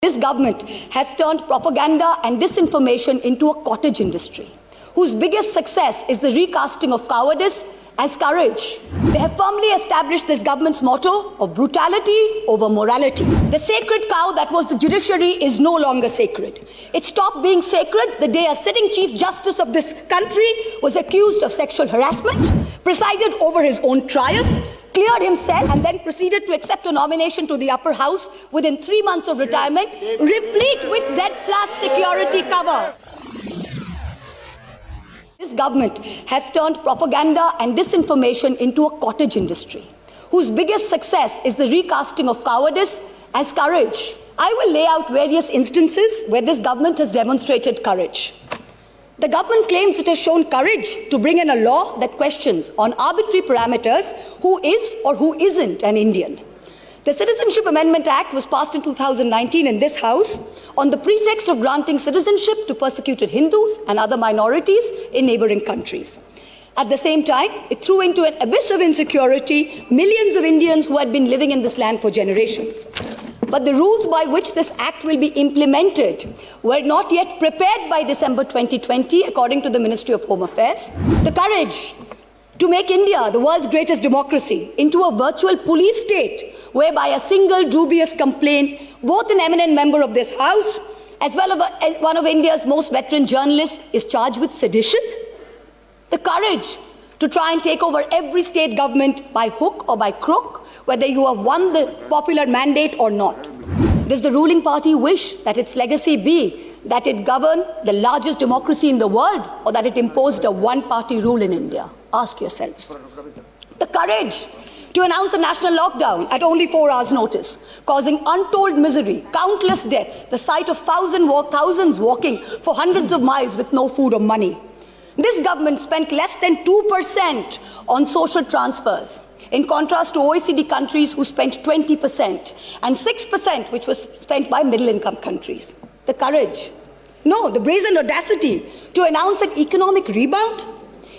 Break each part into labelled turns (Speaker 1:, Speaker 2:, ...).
Speaker 1: This government has turned propaganda and disinformation into a cottage industry, whose biggest success is the recasting of cowardice as courage. They have firmly established this government's motto of brutality over morality. The sacred cow that was the judiciary is no longer sacred. It stopped being sacred the day a sitting Chief Justice of this country was accused of sexual harassment, presided over his own trial, cleared himself, and then proceeded to accept a nomination to the upper house within 3 months of retirement, replete with Z+ security cover. This government has turned propaganda and disinformation into a cottage industry, whose biggest success is the recasting of cowardice as courage. I will lay out various instances where this government has demonstrated courage. The government claims it has shown courage to bring in a law that questions on arbitrary parameters who is or who isn't an Indian. The Citizenship Amendment Act was passed in 2019 in this House on the pretext of granting citizenship to persecuted Hindus and other minorities in neighboring countries. At the same time, it threw into an abyss of insecurity millions of Indians who had been living in this land for generations. But the rules by which this act will be implemented were not yet prepared by December 2020, according to the Ministry of Home Affairs. The courage to make India, the world's greatest democracy, into a virtual police state, whereby a single dubious complaint, both an eminent member of this House as well as one of India's most veteran journalists, is charged with sedition. The courage to try and take over every state government by hook or by crook, whether you have won the popular mandate or not. Does the ruling party wish that its legacy be that it governed the largest democracy in the world, or that it imposed a one-party rule in India? Ask yourselves. The courage to announce a national lockdown at only 4 hours' notice, causing untold misery, countless deaths, the sight of thousands walking for hundreds of miles with no food or money. This government spent less than 2% on social transfers, in contrast to OECD countries who spent 20%, and 6% which was spent by middle-income countries. The courage, no, the brazen audacity to announce an economic rebound.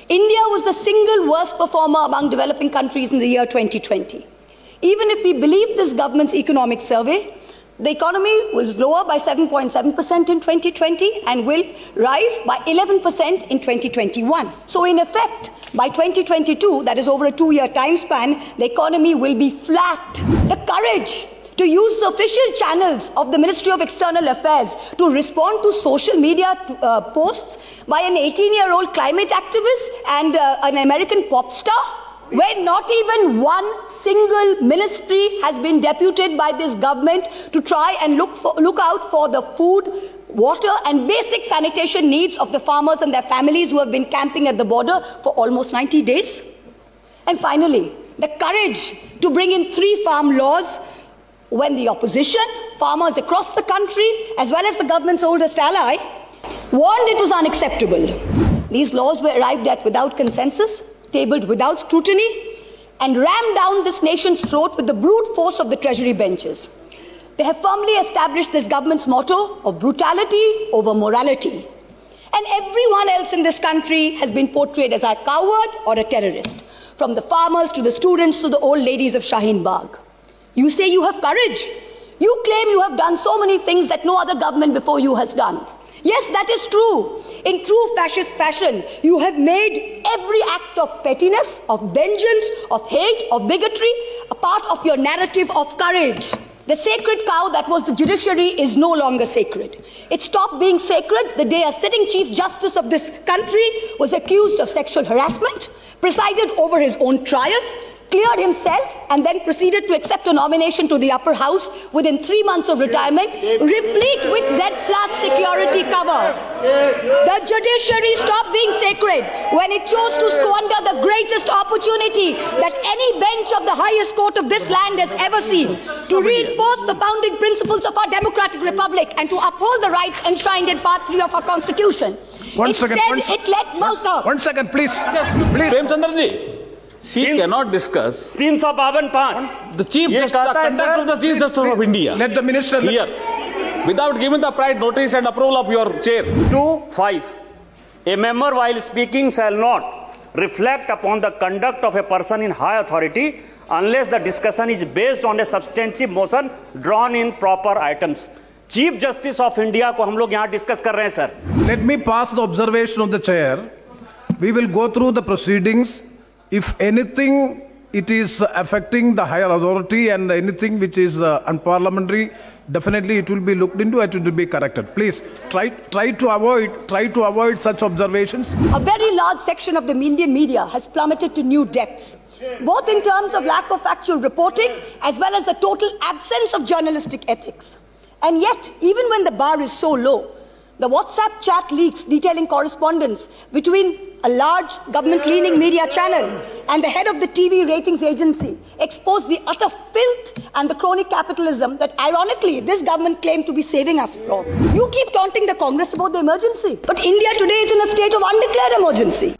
Speaker 1: India was the single worst performer among developing countries in the year 2020. Even if we believe this government's economic survey, the economy was lower by 7.7% in 2020 and will rise by 11% in 2021. So in effect, by 2022, that is over a 2-year time span, the economy will be flat. The courage to use the official channels of the Ministry of External Affairs to respond to social media posts by an 18-year-old climate activist and an American pop star, where not even one single ministry has been deputed by this government to try and look out for the food, water and basic sanitation needs of the farmers and their families who have been camping at the border for almost 90 days. And finally, the courage to bring in 3 farm laws when the opposition, farmers across the country, as well as the government's oldest ally, warned it was unacceptable. These laws were arrived at without consensus, tabled without scrutiny, and rammed down this nation's throat with the brute force of the Treasury benches. They have firmly established this government's motto of brutality over morality. And everyone else in this country has been portrayed as a coward or a terrorist, from the farmers to the students to the old ladies of Shaheen Bagh. You say you have courage. You claim you have done so many things that no other government before you has done. Yes, that is true. In true fascist fashion, you have made every act of pettiness, of vengeance, of hate, of bigotry a part of your narrative of courage. The sacred cow that was the judiciary is no longer sacred. It stopped being sacred the day a sitting Chief Justice of this country was accused of sexual harassment, presided over his own trial, cleared himself, and then proceeded to accept a nomination to the upper house within 3 months of retirement, replete with Z+ security cover. The judiciary stopped being sacred when it chose to squander the greatest opportunity that any bench of the highest court of this land has ever seen to reinforce the founding principles of our democratic republic and to uphold the rights enshrined in Part 3 of our Constitution. One second, please.
Speaker 2: Premchandra ji. She cannot discuss.
Speaker 3: 352.
Speaker 2: The Chief Justice, the conduct of the Chief Justice of India.
Speaker 3: Let the minister
Speaker 2: here, without giving the prior notice and approval of your chair.
Speaker 3: 2.5. A member while speaking shall not reflect upon the conduct of a person in high authority unless the discussion is based on a substantive motion drawn in proper items. Chief justice of India को हम लोग यहाँ discuss कर रहे हैं sir.
Speaker 4: Let me pass the observation of the chair. We will go through the proceedings. If anything, it is affecting the higher authority and anything which is unparliamentary, definitely it will be looked into and it will be corrected. Please try to avoid such observations.
Speaker 1: A very large section of the Indian media has plummeted to new depths, both in terms of lack of factual reporting as well as the total absence of journalistic ethics. And yet, even when the bar is so low, the WhatsApp chat leaks detailing correspondence between a large government-leaning media channel and the head of the TV ratings agency expose the utter filth and the crony capitalism that, ironically, this government claimed to be saving us from. You keep taunting the Congress about the emergency, but India today is in a state of undeclared emergency.